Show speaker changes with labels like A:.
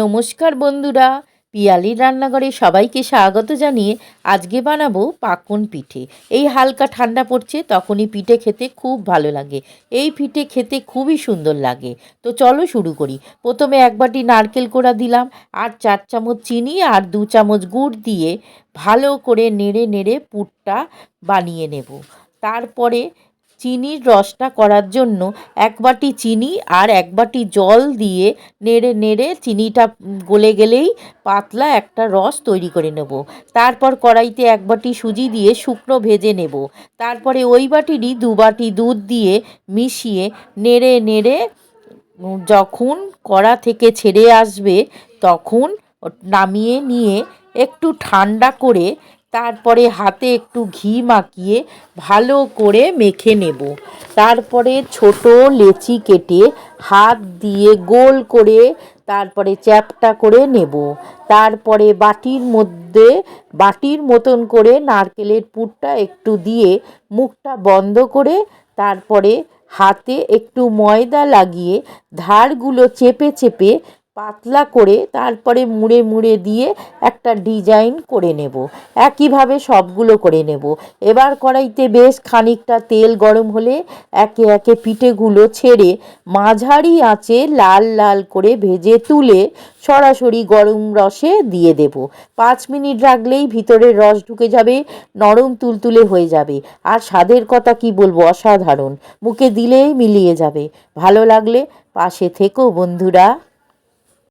A: নমস্কার বন্ধুরা, পিয়ালির রান্নাঘরে সবাইকে স্বাগত জানিয়ে আজকে বানাবো পাকন পিঠে। এই হালকা ঠান্ডা পড়ছে, তখনই পিঠে খেতে খুব ভালো লাগে। এই পিঠে খেতে খুবই সুন্দর লাগে। তো চলো শুরু করি। প্রথমে এক বাটি নারকেল কোড়া দিলাম, আর 4 চামচ চিনি আর 2 চামচ গুড় দিয়ে ভালো করে নেড়ে নেড়ে পুরটা বানিয়ে নেব। তারপরে চিনির রসটা করার জন্য এক বাটি চিনি আর এক বাটি জল দিয়ে নেড়ে নেড়ে চিনিটা গলে গেলেই পাতলা একটা রস তৈরি করে নেব। তারপর কড়াইতে এক বাটি সুজি দিয়ে শুকনো ভেজে নেব। তারপরে ওই বাটিরই 2 বাটি দুধ দিয়ে মিশিয়ে নেড়ে নেড়ে যখন কড়া থেকে ছেড়ে আসবে তখন নামিয়ে নিয়ে একটু ঠান্ডা করে তারপরে হাতে একটু ঘি মাখিয়ে ভালো করে মেখে নেব। তারপরে ছোট লেচি কেটে হাত দিয়ে গোল করে তারপরে চ্যাপ্টা করে নেব। তারপরে বাটির মতন করে নারকেলের পুরটা একটু দিয়ে মুখটা বন্ধ করে তারপরে হাতে একটু ময়দা লাগিয়ে ধারগুলো চেপে চেপে পাতলা করে তারপরে মুড়ে মুড়ে দিয়ে একটা ডিজাইন করে নেব। একইভাবে সবগুলো করে নেব। এবার কড়াইতে বেশ খানিকটা তেল গরম হলে একে একে পিঠেগুলো ছেড়ে মাঝারি আঁচে লাল লাল করে ভেজে তুলে সরাসরি গরম রসে দিয়ে দেব। 5 মিনিট রাখলেই ভিতরের রস ঢুকে যাবে, নরম তুলতুলে হয়ে যাবে, আর স্বাদের কথা কি বলবো, অসাধারণ। মুখে দিলেই মিলিয়ে যাবে। ভালো লাগলে পাশে থেকো বন্ধুরা।